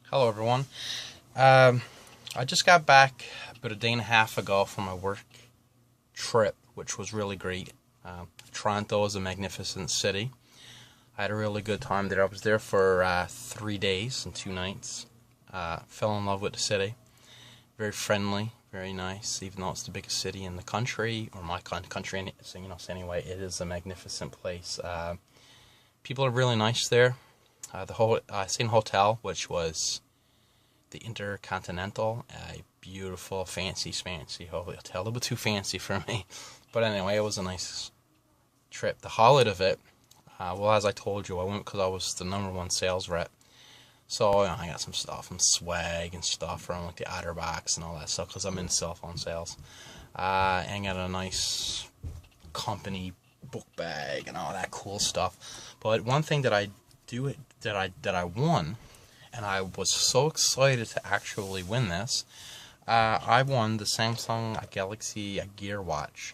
Hello, everyone. I just got back about a day and a half ago from my work trip, which was really great. Toronto is a magnificent city. I had a really good time there. I was there for 3 days and 2 nights. Fell in love with the city. Very friendly, very nice. Even though it's the biggest city in the country, or my country, so anyway, it is a magnificent place. People are really nice there. I stayed in a hotel, which was the Intercontinental, a beautiful, fancy hotel. A little bit too fancy for me, but anyway, it was a nice trip. The highlight of it, well, as I told you, I went because I was the #1 sales rep. So I got some stuff, some swag and stuff from like the OtterBox and all that stuff because I'm in cell phone sales. And got a nice company book bag and all that cool stuff. But one thing that I won, and I was so excited to actually win this. I won the Samsung Galaxy Gear Watch.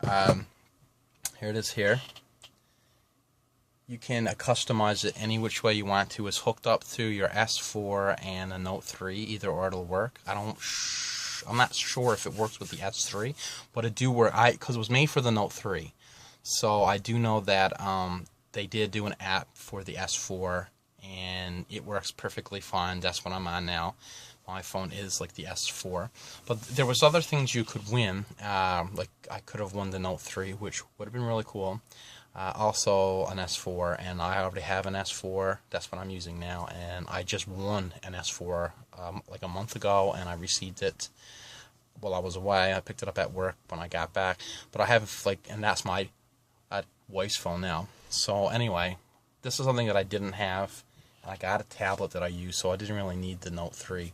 Here it is here. You can customize it any which way you want to. It's hooked up to your S4 and a Note 3. Either or it'll work. I'm not sure if it works with the S3, but it do work. Because it was made for the Note 3, so I do know that they did do an app for the S4, and it works perfectly fine. That's what I'm on now. My phone is like the S4, but there was other things you could win. Like I could have won the Note 3, which would have been really cool. Also an S4, and I already have an S4. That's what I'm using now, and I just won an S4 like a month ago, and I received it while I was away. I picked it up at work when I got back, but I have and that's my wife's phone now. So anyway, this is something that I didn't have, and I got a tablet that I use, so I didn't really need the Note 3,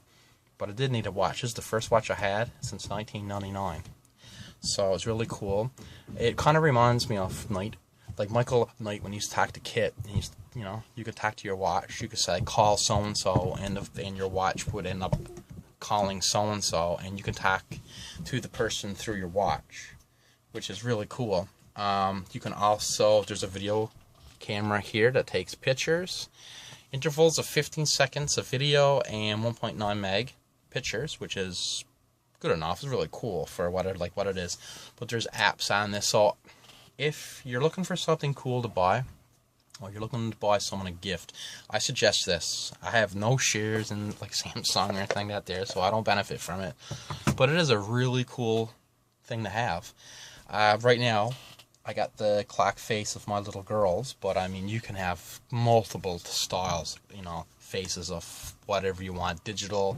but I did need a watch. This is the first watch I had since 1999, so it's really cool. It kind of reminds me of like Michael Knight when he used to talk to Kit, and you could talk to your watch. You could say call so and so, and your watch would end up calling so and so, and you can talk to the person through your watch, which is really cool. You can also, there's a video camera here that takes pictures, intervals of 15 seconds of video and 1.9 meg pictures, which is good enough. It's really cool for what it is. But there's apps on this, so if you're looking for something cool to buy, or you're looking to buy someone a gift, I suggest this. I have no shares in like Samsung or anything like that there, so I don't benefit from it. But it is a really cool thing to have. Right now, I got the clock face of my little girls, but I mean, you can have multiple styles, faces of whatever you want. Digital,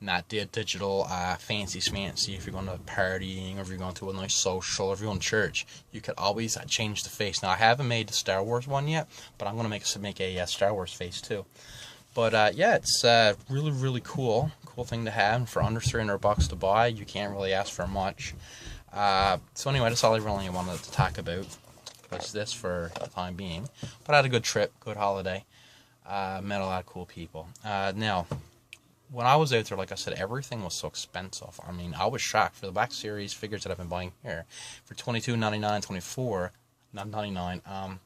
not digital, fancy schmancy if you're going to partying, or if you're going to a nice social, or if you're going to church. You could always change the face. Now, I haven't made the Star Wars one yet, but I'm going to make a Star Wars face too. But yeah, it's really, really cool thing to have. And for under $300 to buy, you can't really ask for much. So anyway, that's all I really wanted to talk about, was this for the time being. But I had a good trip, good holiday. Met a lot of cool people. Now, when I was out there, like I said, everything was so expensive. I mean, I was shocked. For the Black Series figures that I've been buying here, for $22.99, $24.99,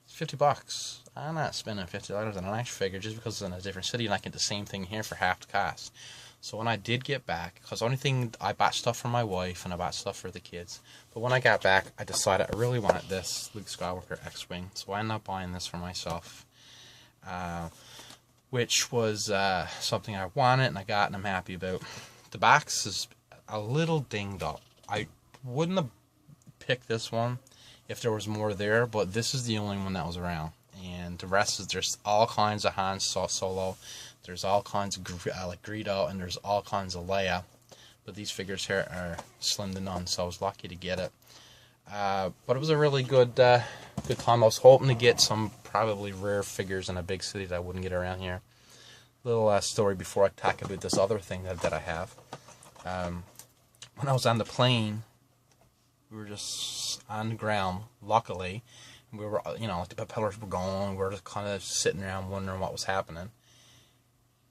it's $50. I'm not spending $50 on an action figure just because it's in a different city, and I get the same thing here for half the cost. So when I did get back, because the only thing, I bought stuff for my wife and I bought stuff for the kids, but when I got back, I decided I really wanted this Luke Skywalker X-Wing, so I ended up buying this for myself, which was something I wanted and I got and I'm happy about. The box is a little dinged up. I wouldn't have picked this one if there was more there, but this is the only one that was around, and the rest is, there's all kinds of Han Solo. There's all kinds of Greedo, and there's all kinds of Leia. But these figures here are slim to none, so I was lucky to get it. But it was a really good time. I was hoping to get some probably rare figures in a big city that I wouldn't get around here. Little story before I talk about this other thing that I have. When I was on the plane, we were just on the ground, luckily. And we were, like the propellers were going. We were just kind of sitting around wondering what was happening.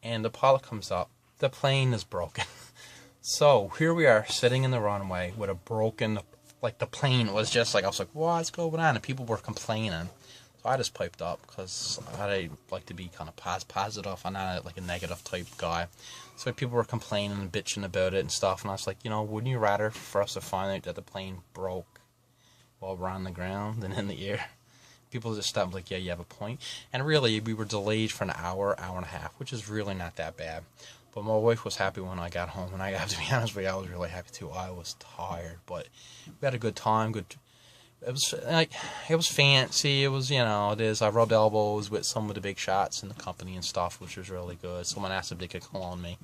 And the pilot comes up. The plane is broken. So here we are sitting in the runway with a broken, the plane was just I was like, what's going on? And people were complaining. So I just piped up because I like to be kind of positive. I'm not like a negative type guy. So people were complaining and bitching about it and stuff, and I was like, wouldn't you rather for us to find out that the plane broke while we're on the ground than in the air? People just stopped like, yeah, you have a point. And really, we were delayed for an hour, hour and a half, which is really not that bad. But my wife was happy when I got home, and I have to be honest with you, I was really happy too. I was tired, but we had a good time. It was fancy. It was, it is. I rubbed elbows with some of the big shots in the company and stuff, which was really good. Someone asked if they could clone me,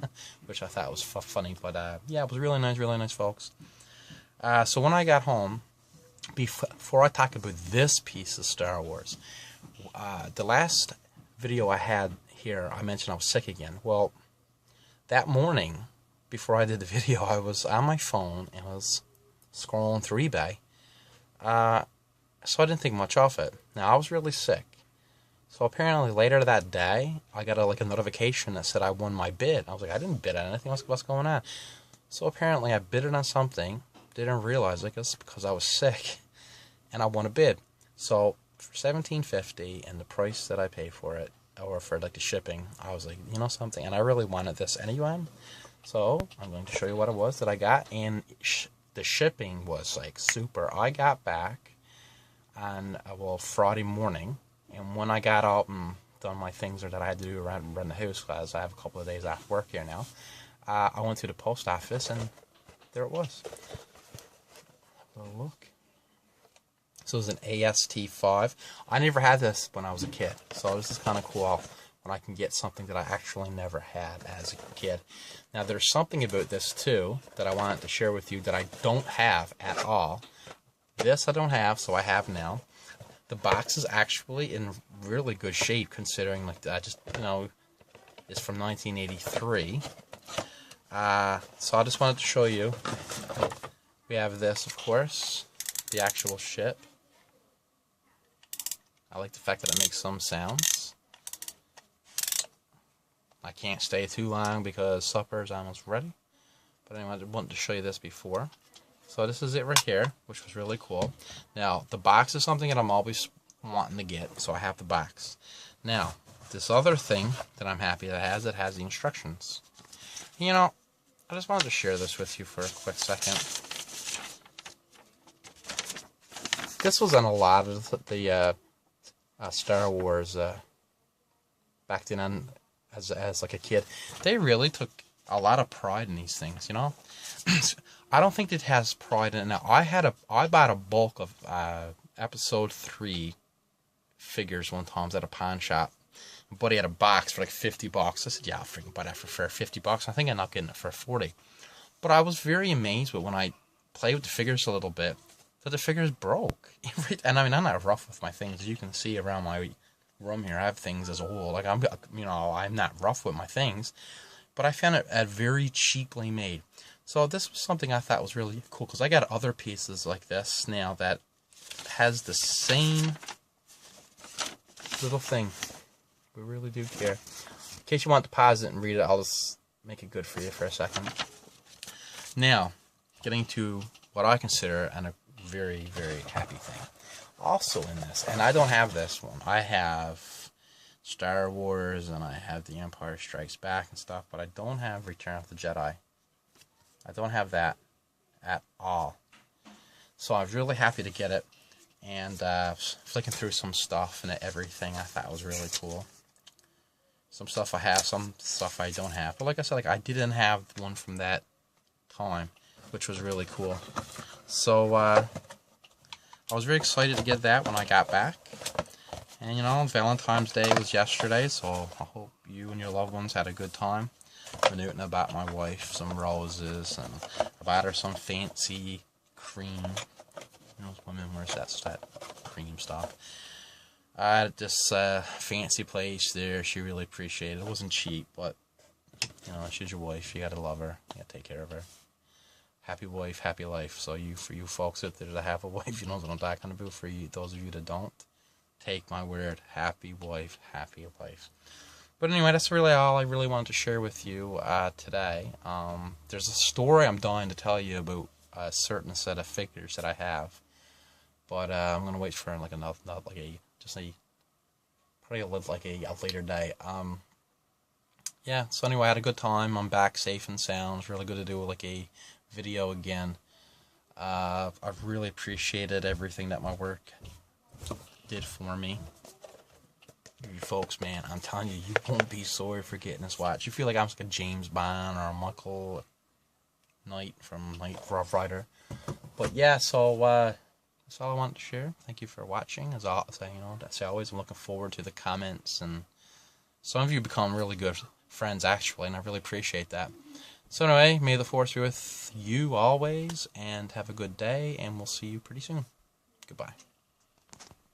which I thought was funny. But yeah, it was really nice, folks. So when I got home, before I talk about this piece of Star Wars, the last video I had here, I mentioned I was sick again. Well, that morning, before I did the video, I was on my phone and I was scrolling through eBay. So I didn't think much of it. Now, I was really sick. So apparently later that day, I got a notification that said I won my bid. I was like, I didn't bid on anything. What's going on? So apparently I bidded on something, didn't realize it because I was sick, and I won a bid. So for $17.50 and the price that I paid for it, or for like the shipping, I was like, something, and I really wanted this anyway. So I'm going to show you what it was that I got, and the shipping was like super. I got back on Friday morning, and when I got out and done my things that I had to do around the house, because I have a couple of days off work here now, I went to the post office, and there it was. Have a look. So it was an AST5. I never had this when I was a kid, so this is kind of cool when I can get something that I actually never had as a kid. Now, there's something about this, too, that I wanted to share with you that I don't have at all. This I don't have, so I have now. The box is actually in really good shape, considering, like, it's from 1983. So I just wanted to show you. We have this, of course, the actual ship. I like the fact that it makes some sounds. I can't stay too long because supper is almost ready. But anyway, I wanted to show you this before. So this is it right here, which was really cool. Now, the box is something that I'm always wanting to get, so I have the box. Now, this other thing that I'm happy that it has the instructions. I just wanted to share this with you for a quick second. This was on a lot of the Star Wars back then as like a kid. They really took a lot of pride in these things, I don't think it has pride in it. Now, I bought a bulk of Episode 3 figures one time at a pawn shop. My buddy had a box for like $50. I said, yeah, I'll freaking buy that for $50. I think I ended up getting it for $40. But I was very amazed with when I played with the figures a little bit, that the figures broke. And I mean, I'm not rough with my things. As you can see around my room here, I have things as old. Like I'm not rough with my things, but I found it very cheaply made. So this was something I thought was really cool, because I got other pieces like this now that has the same little thing. We really do care. In case you want to pause it and read it, I'll just make it good for you for a second. Now, getting to what I consider a very, very happy thing. Also in this, and I don't have this one. I have Star Wars, and I have The Empire Strikes Back and stuff, but I don't have Return of the Jedi. I don't have that at all. So I was really happy to get it, and flicking through some stuff and everything I thought was really cool. Some stuff I have, some stuff I don't have. But like I said, I didn't have one from that time, which was really cool. So I was very excited to get that when I got back. And Valentine's Day was yesterday, so I hope you and your loved ones had a good time. I've been out about my wife some roses, and I bought her some fancy cream. Women wears that cream stuff. I had this fancy place there. She really appreciated it. It wasn't cheap, but she's your wife. You gotta love her. You gotta take care of her. Happy wife, happy life. So for you folks out there that have a wife, you know what I'm talking about. For you, those of you that don't, take my word. Happy wife, happy life. But anyway, that's really all I really wanted to share with you today. There's a story I'm dying to tell you about a certain set of figures that I have, but I'm gonna wait for just a probably live like a later day. Yeah, so anyway, I had a good time. I'm back safe and sound. It's really good to do like a video again. I've really appreciated everything that my work did for me. You folks, man, I'm telling you, you won't be sorry for getting this watch. You feel like I'm like a James Bond or a Michael Knight from Knight Rider. But yeah, so that's all I wanted to share. Thank you for watching. As always, I'm looking forward to the comments, and some of you become really good friends actually, and I really appreciate that. So anyway, may the force be with you always, and have a good day, and we'll see you pretty soon. Goodbye.